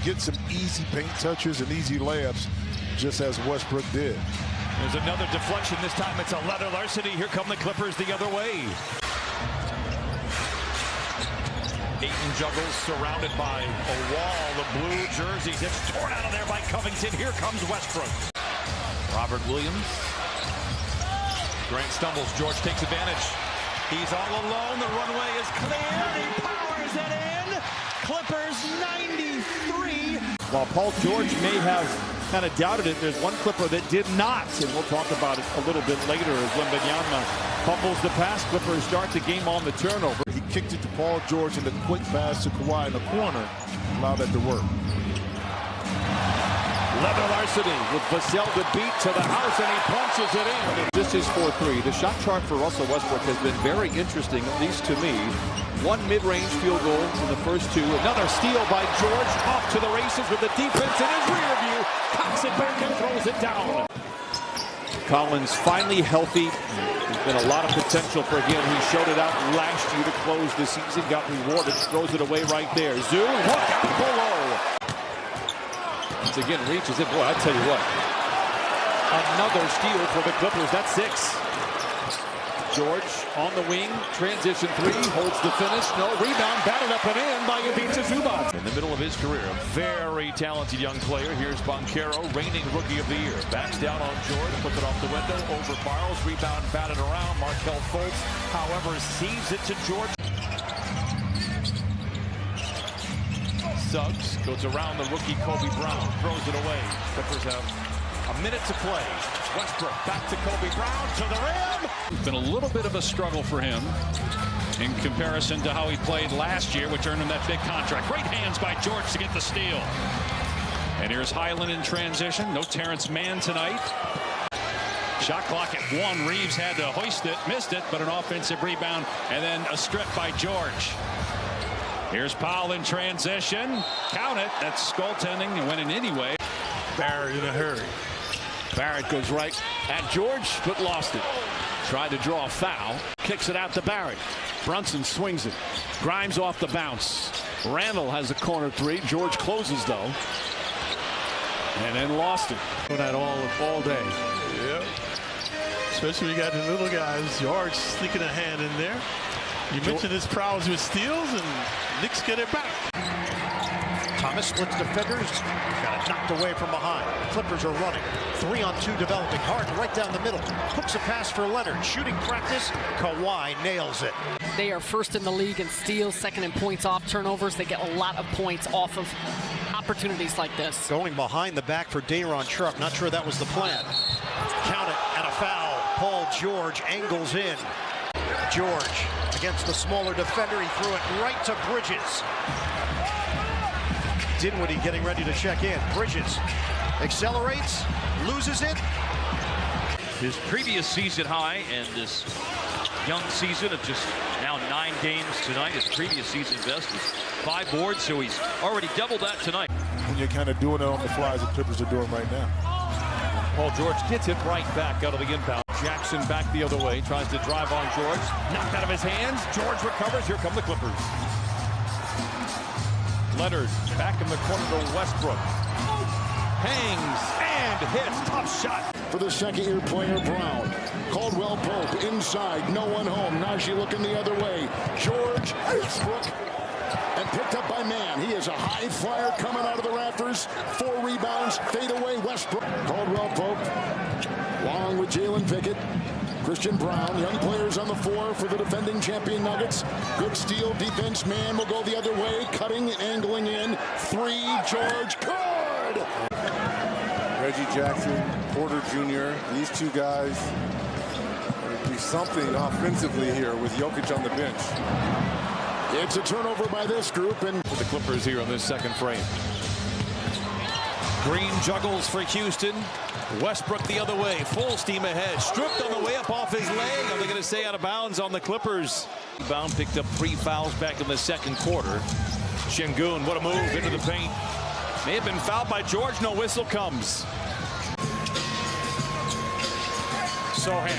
get some easy paint touches and easy layups, just as Westbrook did. There's another deflection. This time it's a leather larceny. Here come the Clippers the other way. Ayton juggles, surrounded by a wall of blue jerseys. It's torn out of there by Covington. Here comes Westbrook. Robert Williams. Grant stumbles. George takes advantage. He's all alone. The runway is clear. He powers it in. Clippers 93. While Paul George may have kind of doubted it, there's one Clipper that did not, and we'll talk about it a little bit later as Wembanyama fumbles the pass. Clippers start the game on the turnover. He kicked it to Paul George and the quick pass to Kawhi in the corner. Allow that to work. Leather larceny with Vassell to beat to the house, and he punches it in. This is 4-3. The shot chart for Russell Westbrook has been very interesting, at least to me. One mid-range field goal in the first two. Another steal by George. Off to the races with the defense in his rear view. Cocks it back and throws it down. Collins finally healthy. There's been a lot of potential for him. He showed it out last year to close the season. Got rewarded. Throws it away right there. Zoo, look out below. Once again, reaches it. Boy, I tell you what. Another steal for the Clippers. That's 6. George on the wing, transition 3, holds the finish, no rebound, batted up and in by Ivica Zubac. In the middle of his career, a very talented young player. Here's Banchero, reigning Rookie of the Year. Backs down on George, puts it off the window, over Barles, rebound batted around. Markelle Fultz, however, sees it to George. Suggs goes around the rookie Kobe Brown, throws it away. Clippers have a minute to play. Westbrook back to Kobe Brown to the rim. It's been a little bit of a struggle for him in comparison to how he played last year, which earned him that big contract. Great hands by George to get the steal. And here's Highland in transition. No Terrence Mann tonight. Shot clock at 1. Reeves had to hoist it, missed it, but an offensive rebound, and then a strip by George. Here's Powell in transition. Count it. That's goaltending and went in anyway. Barrett in a hurry. Barrett goes right at George, but lost it. Tried to draw a foul. Kicks it out to Barrett. Brunson swings it. Grimes off the bounce. Randall has a corner 3. George closes, though. And then lost it. Doing that all day. Yeah. Especially when you got the little guys. George sneaking a hand in there. You mentioned his prowess with steals, and Knicks get it back. Thomas splits defenders, got it knocked away from behind. Clippers are running. 3-on-2 developing. Harden right down the middle. Hooks a pass for Leonard. Shooting practice. Kawhi nails it. They are first in the league in steals, second in points off turnovers. They get a lot of points off of opportunities like this. Going behind the back for Day'Ron Sharpe. Not sure that was the plan. Count it, and a foul. Paul George angles in. George against the smaller defender. He threw it right to Bridges. Dinwiddie getting ready to check in. Bridges accelerates, loses it. His previous season high and this young season of just now 9 games tonight. His previous season best was 5 boards, so he's already doubled that tonight. When you're kind of doing it on the fly as the Clippers are doing right now. Paul George gets it right back out of the inbound. Jackson back the other way, tries to drive on George. Knocked out of his hands. George recovers. Here come the Clippers. Leonard back in the corner to Westbrook. Hangs and hits. Tough shot. For the second-year player, Brown. Caldwell Pope inside. No one home. Najee looking the other way. George Westbrook. And picked up by Mann. He is a high flyer coming out of the rafters. 4 rebounds. Fade away Westbrook. Caldwell Pope. Along with Jalen Pickett. Christian Brown, young players on the floor for the defending champion Nuggets. Good steal, defense. Mann will go the other way, cutting and angling in. 3, George, good! Reggie Jackson, Porter Jr., these two guys would be something offensively here with Jokic on the bench. It's a turnover by this group, and for the Clippers here on this second frame. Green juggles for Houston. Westbrook the other way, full steam ahead. Stripped on the way up off his leg. Are they going to stay out of bounds on the Clippers? Rebound picked up 3 fouls back in the second quarter. Şengün, what a move into the paint. May have been fouled by George. No whistle comes. Sohan.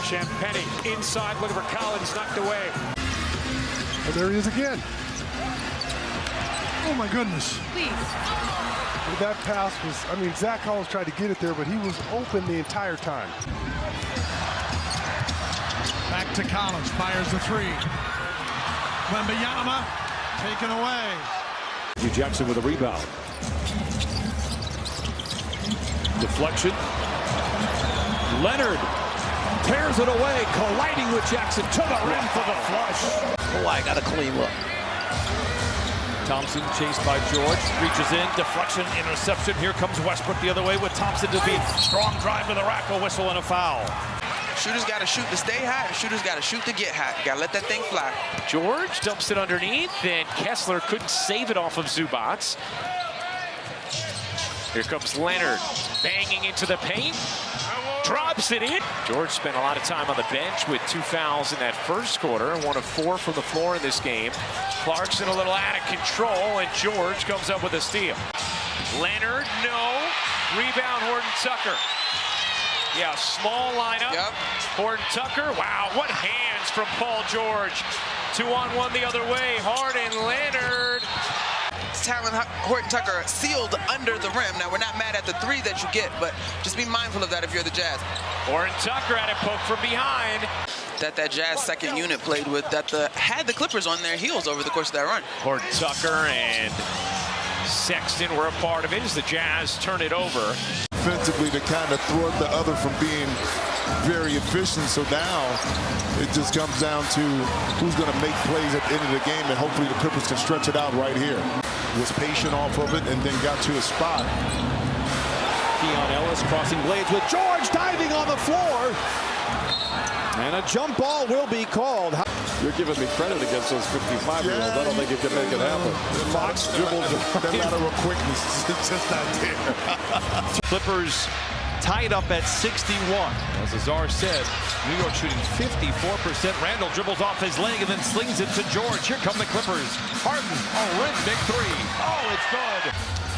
Champagny inside, looking for Collins, knocked away. And there he is again. Oh, my goodness. Please. That pass was, I mean, Zach Collins tried to get it there, but he was open the entire time. Back to Collins, fires the three. Wembanyama taken away. Hugh Jackson with a rebound. Deflection. Leonard tears it away, colliding with Jackson to the rim for the flush. Kawhi got a clean look. Thompson chased by George, reaches in, deflection, interception. Here comes Westbrook the other way with Thompson to beat. Strong drive to the rack, a whistle and a foul. Shooters got to shoot to stay hot, and shooters got to shoot to get hot. Got to let that thing fly. George dumps it underneath, and Kessler couldn't save it off of Zubac. Here comes Leonard, banging into the paint. Drops it in. George spent a lot of time on the bench with 2 fouls in that first quarter. 1 of 4 from the floor in this game. Clarkson a little out of control, and George comes up with a steal. Leonard, no. Rebound, Horton Tucker. Yeah, small lineup. Yep. Horton Tucker, wow, what hands from Paul George. 2-on-1 the other way. Harden, Leonard. Talon Horton Tucker sealed under the rim. Now, we're not mad at the 3 that you get, but just be mindful of that if you're the Jazz. Horton Tucker had it poked from behind. That Jazz second unit played with, that had the Clippers on their heels over the course of that run. Horton Tucker and Sexton were a part of it as the Jazz turn it over. Defensively to kind of thwart the other from being very efficient. So now it just comes down to who's going to make plays at the end of the game, and hopefully the Clippers can stretch it out right here. Was patient off of it and then got to a spot. Keon Ellis crossing blades with George diving on the floor. And a jump ball will be called. You're giving me credit against those 55-year-olds. I don't think you can make it happen. Fox dribbled. That matter of quickness, it's just not there. Clippers tied up at 61. As Azar said, New York shooting 54%. Randall dribbles off his leg and then slings it to George. Here come the Clippers. Harden, a rhythmic 3. Oh, it's good.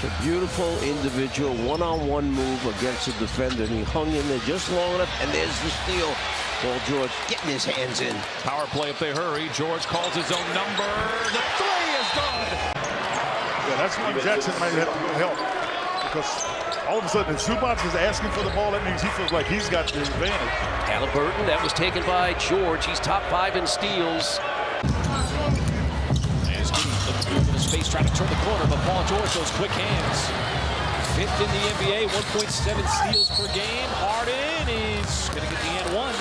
A beautiful individual one-on-one move against the defender, and he hung in there just long enough, and there's the steal. Paul George getting his hands in. Power play if they hurry. George calls his own number. The 3 is good. Yeah, that's when Jackson might have to help, because all of a sudden if Zubac is asking for the ball, that means he feels like he's got the advantage. Halliburton, that was taken by George. He's top 5 in steals. As Giddey looks through the space, trying to turn the corner, but Paul George shows quick hands. 5th in the NBA, 1.7 steals per game. Harden is going to get the and 1.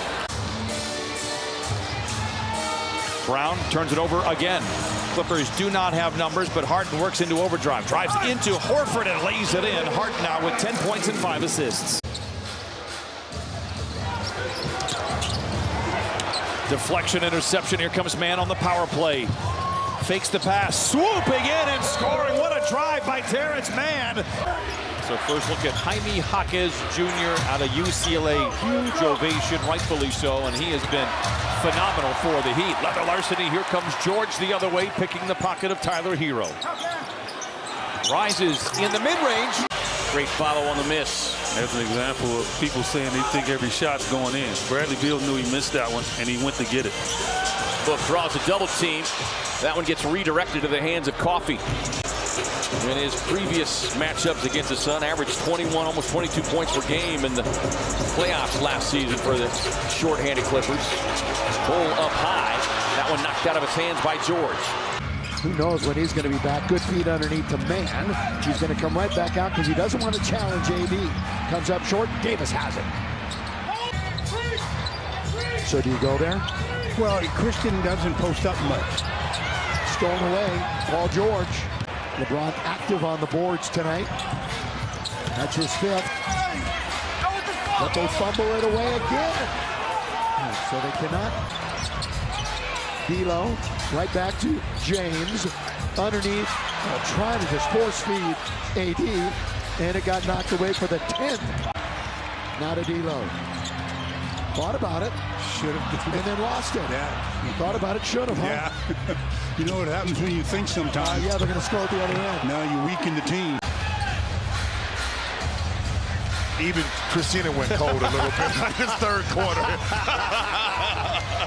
Brown turns it over again. Clippers do not have numbers, but Harden works into overdrive. Drives into Horford and lays it in. Harden now with 10 points and 5 assists. Deflection, interception. Here comes man on the power play. Fakes the pass, swooping in and scoring. What a drive by Terrence Mann. So first look at Jaime Jaquez Jr. out of UCLA. Huge ovation, rightfully so, and he has been phenomenal for the Heat. Leather larceny, here comes George the other way, picking the pocket of Tyler Hero. Rises in the mid-range. Great follow on the miss. There's an example of people saying they think every shot's going in. Bradley Beal knew he missed that one, and he went to get it. Book draws a double team. That one gets redirected to the hands of Coffey. In his previous matchups against the Sun, averaged 21, almost 22 points per game in the playoffs last season for the shorthanded Clippers. Pull up high. That one knocked out of his hands by George. Who knows when he's going to be back. Good feed underneath to Man. He's going to come right back out because he doesn't want to challenge AD. Comes up short. Davis has it. So do you go there? Well, Christian doesn't post up much. Stolen away. Paul George. LeBron active on the boards tonight. That's his 5th. But they fumble it away again. So they cannot. D'Lo, right back to James. Underneath, trying to just force feed AD. And it got knocked away for the 10th. Now to D'Lo. Thought about it. Should have. And then lost it. Yeah. Thought about it, should have, huh? Yeah. You know what happens when you think sometimes? Yeah, they're going to score at the other end. Now you weaken the team. Even Christina went cold a little bit in his 3rd quarter.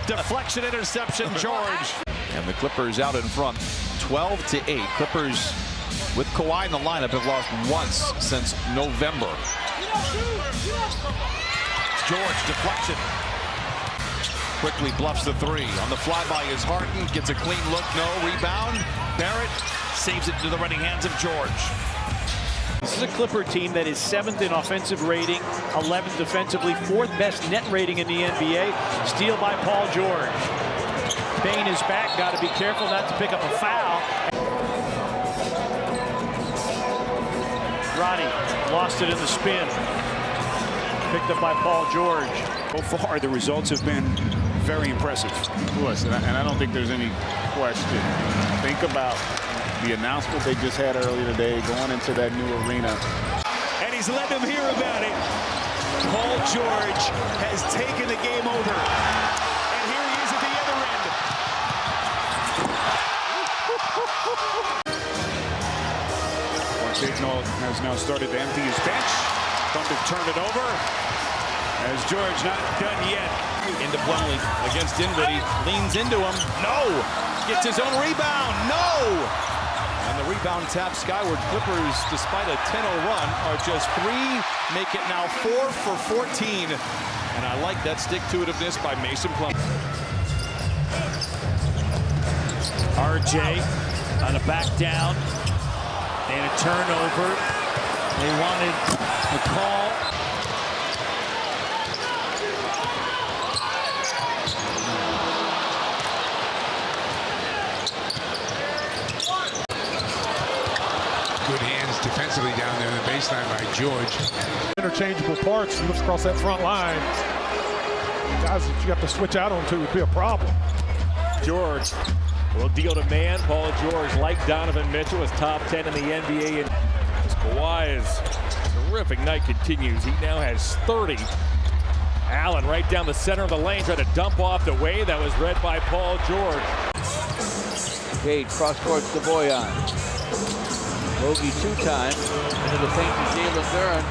Deflection, interception, George. And the Clippers out in front, 12-8. Clippers with Kawhi in the lineup, have lost once since November. George, deflection. Quickly bluffs the three. On the flyby is Harden. Gets a clean look. No rebound. Barrett saves it to the running hands of George. This is a Clipper team that is 7th in offensive rating, 11th defensively, 4th best net rating in the NBA. Steal by Paul George. Bane is back. Got to be careful not to pick up a foul. Roddy lost it in the spin. Picked up by Paul George. So far, the results have been very impressive to us, and I don't think there's any question. Think about the announcement they just had earlier today, going into that new arena. And he's letting them hear about it. Paul George has taken the game over. And here he is at the other end. Marquinhos has now started to empty his bench. Thunder turn it over. As George not done yet. Into Plumlee against Dinwiddie. Leans into him. No! Gets his own rebound. No! And the rebound tap skyward. Clippers, despite a 10-0 run, are just 3, make it now 4 for 14. And I like that stick-to-itiveness by Mason Plumlee. RJ on a back down and a turnover. They wanted the call. Good hands defensively down there in the baseline by George. Interchangeable parts. He looks across that front line. Guys that you have to switch out on to would be a problem. George will deal to man. Paul George, like Donovan Mitchell, is top 10 in the NBA. And as Kawhi's terrific night continues, he now has 30. Allen right down the center of the lane, trying to dump off the way. That was read by Paul George. Gage cross courts to Bojan. Bogey 2 times into the paint to Jalen Duren.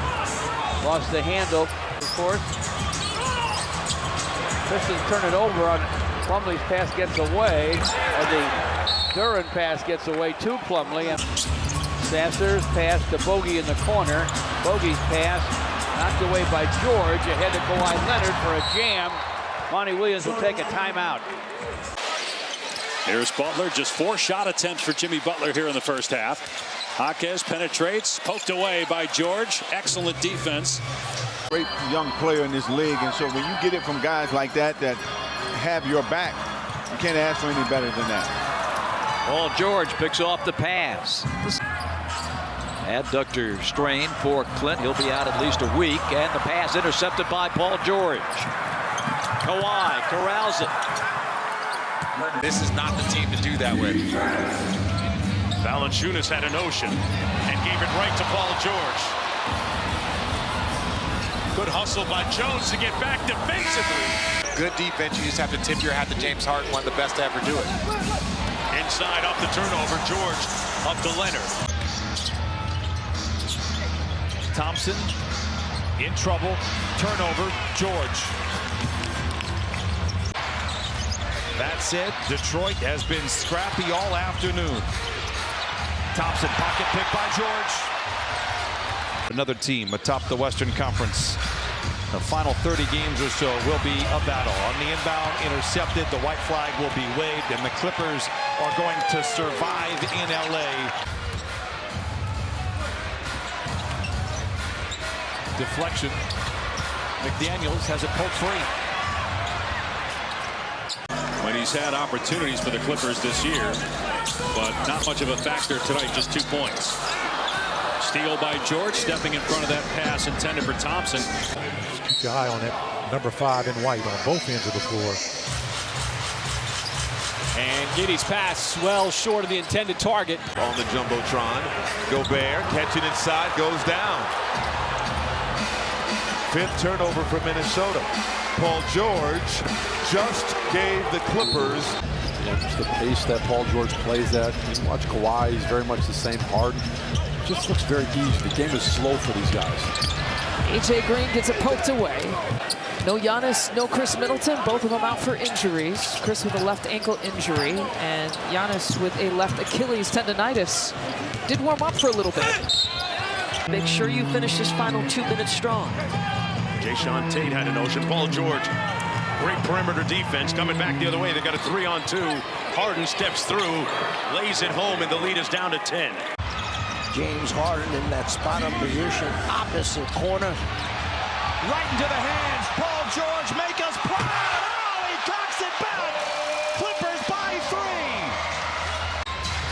Lost the handle, of course. Pistons turn it over on Plumlee's pass gets away. Or the Duren pass gets away to Plumlee. And Sasser's pass to Bogey in the corner. Bogey's pass knocked away by George. Ahead to Kawhi Leonard for a jam. Monty Williams will take a timeout. Here's Butler. Just 4 shot attempts for Jimmy Butler here in the first half. Jaquez penetrates, poked away by George. Excellent defense. Great young player in this league, and so when you get it from guys like that have your back, you can't ask for any better than that. Paul George picks off the pass. Adductor strain for Clint. He'll be out at least a week, and the pass intercepted by Paul George. Kawhi corrals it. This is not the team to do that with. Valanciunas had a notion and gave it right to Paul George. Good hustle by Jones to get back defensively. Good defense. You just have to tip your hat to James Harden, one of the best to ever do it. Inside off the turnover, George up to Leonard. Thompson in trouble. Turnover, George. That said, Detroit has been scrappy all afternoon. Thompson pocket pick by George. Another team atop the Western Conference. The final 30 games or so will be a battle. On the inbound, intercepted. The white flag will be waved, and the Clippers are going to survive in LA. Deflection. McDaniels has it poked free. When he's had opportunities for the Clippers this year, but not much of a factor tonight, just 2 points. Steal by George, stepping in front of that pass intended for Thompson. Just keep your eye on that number 5 in white on both ends of the floor. And Giddey's pass well short of the intended target. On the Jumbotron, Gobert catching inside, goes down. 5th turnover for Minnesota. Paul George just gave the Clippers. Yeah, just the pace that Paul George plays at. You watch Kawhi, he's very much the same. Harden just looks very easy. The game is slow for these guys. AJ Green gets it poked away. No Giannis, no Chris Middleton, both of them out for injuries. Chris with a left ankle injury, and Giannis with a left Achilles tendonitis. Did warm up for a little bit. Make sure you finish this final 2 minutes strong. Jayshawn Tate had a notion. Paul George, great perimeter defense, coming back the other way. They got a 3-on-2. Harden steps through, lays it home, and the lead is down to 10. James Harden in that spot up position, opposite corner. Right into the hands. Paul George, make us proud. Oh, he cocks it back. Clippers by 3.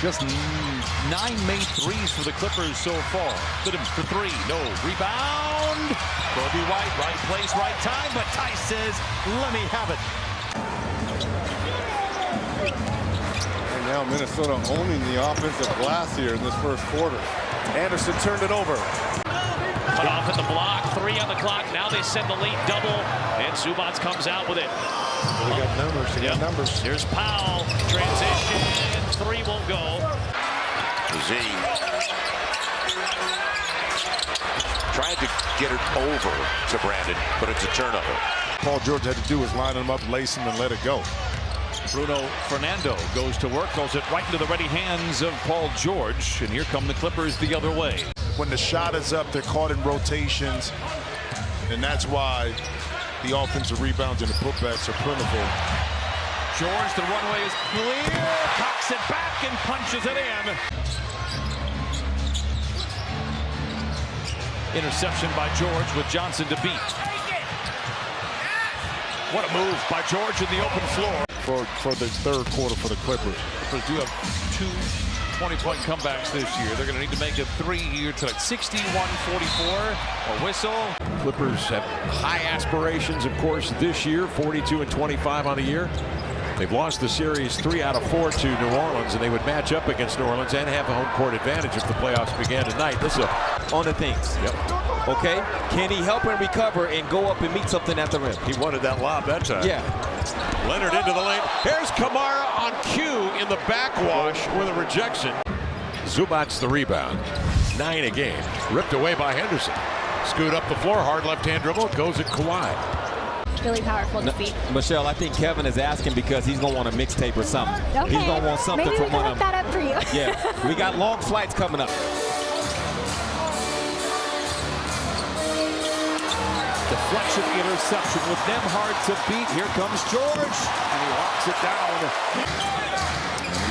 Just 9 made threes for the Clippers so far. Fit him for 3. No. Rebound. Kobe White, right place, right time. But Tice says, let me have it. And now Minnesota owning the offensive glass here in this first quarter. Anderson turned it over. Cut off at the block, 3 on the clock. Now they send the lead double, and Zubac comes out with it. They got numbers. They got numbers. Here's Powell. Transition. 3 won't go. Z tried to get it over to Brandon, but it's a turnover. Paul George had to do was line him up, lace him, and let it go. Bruno Fernando goes to work, throws it right into the ready hands of Paul George, and here come the Clippers the other way. When the shot is up, they're caught in rotations, and that's why the offensive rebounds and the putbacks are plentiful. George, the runway is clear, cocks it back and punches it in. Interception by George with Johnson to beat. What a move by George in the open floor. For the third quarter for the Clippers. Clippers do have 2 20-point comebacks this year. They're going to need to make it 3 here tonight. 61-44, a whistle. Clippers have high aspirations, of course, this year. 42-25 on the year. They've lost the series 3 out of 4 to New Orleans, and they would match up against New Orleans and have a home court advantage if the playoffs began tonight. This is on the things. Yep. Okay. Can he help and recover and go up and meet something at the rim? He wanted that lob that time. Yeah. Leonard into the lane. Here's Kamara on cue in the backwash with a rejection. Zubac the rebound. 9 a game. Ripped away by Henderson. Scoot up the floor. Hard left-hand dribble. Goes at Kawhi. Really powerful defeat. Michelle, I think Kevin is asking because he's going to want a mixtape or something. Okay. He's going to want something Maybe from one of them. Maybe we can look that up for you. Yeah. We got long flights coming up. Deflection, interception with them hard to beat. Here comes George, and he locks it down.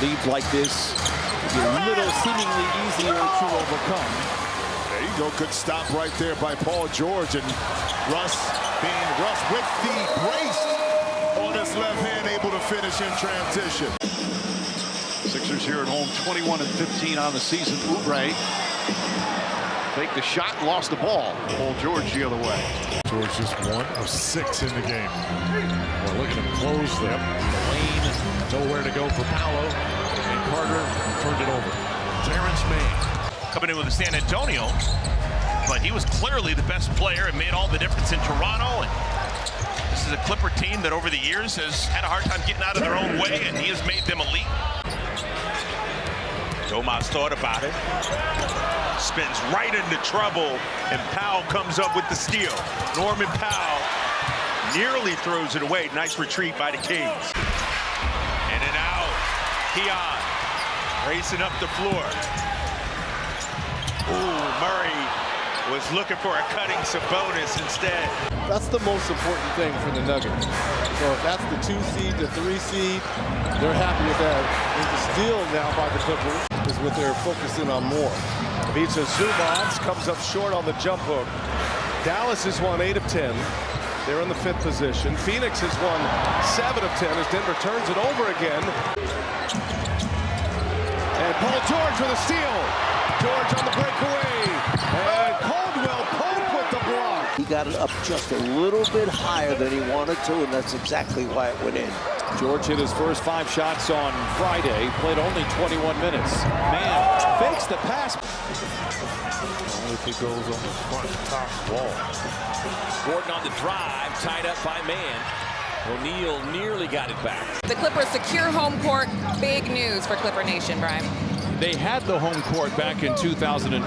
Leads like this get a little seemingly easier to overcome. There you go. Good stop right there by Paul George, and Russ being Russ with the brace on his left hand, able to finish in transition. Sixers here at home, 21-15 on the season. Oubre faked the shot, lost the ball. Paul George the other way. George just 1 of 6 in the game. Well, look at him close them. The lane, nowhere to go for Paolo, and Carter turned it over. Terrence Mann coming in with the San Antonio, but he was clearly the best player and made all the difference in Toronto. And this is a Clipper team that over the years has had a hard time getting out of their own way, and he has made them elite. Domas thought about it. Spins right into trouble, and Powell comes up with the steal. Norman Powell nearly throws it away. Nice retreat by the Kings. In and out. Keon racing up the floor. Ooh, Murray was looking for a cutting Sabonis instead. That's the most important thing for the Nuggets. So if that's the 2 seed, the 3 seed, they're happy with that. And the steal now by the Clippers is what they're focusing on more. Ivica Zubac comes up short on the jump hook. Dallas has won 8 of 10. They're in the 5th position. Phoenix has won 7 of 10 as Denver turns it over again. And Paul George with a steal. George on the breakaway. And Caldwell Pope with the block. He got it up just a little bit higher than he wanted to, and that's exactly why it went in. George hit his first 5 shots on Friday, played only 21 minutes. Man, fakes the pass. Only if he goes on the front top wall. Gordon on the drive, tied up by Mann. O'Neal nearly got it back. The Clippers secure home court. Big news for Clipper Nation, Brian. They had the home court back in 2021.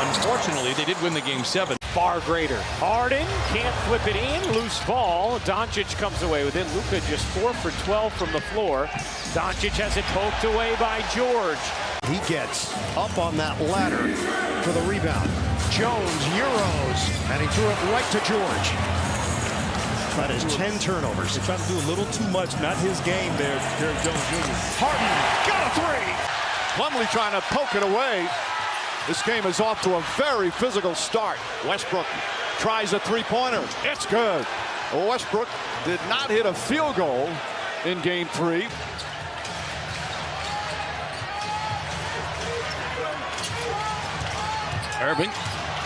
Unfortunately, they did win the game 7. Far greater. Harden can't flip it in. Loose ball. Doncic comes away with it. Luka just 4 for 12 from the floor. Doncic has it poked away by George. He gets up on that ladder for the rebound. Jones Euros, and he threw it right to George. That is 10 turnovers. They tried to do a little too much. Not his game there, Derrick Jones Jr. Harden got a three. Plumlee trying to poke it away. This game is off to a very physical start. Westbrook tries a three-pointer. It's good. Westbrook did not hit a field goal in game 3. Irving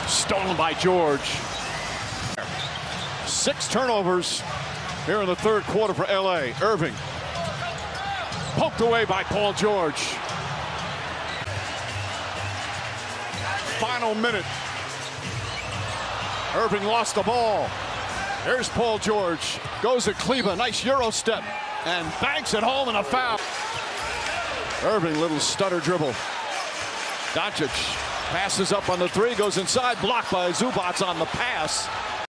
stolen by George. 6 turnovers here in the third quarter for LA. Irving poked away by Paul George. Final minute. Irving lost the ball. Here's Paul George. Goes at Kleber. Nice Euro step. And banks it home in a foul. Irving, little stutter dribble. Doncic passes up on the 3. Goes inside. Blocked by Zubac on the pass.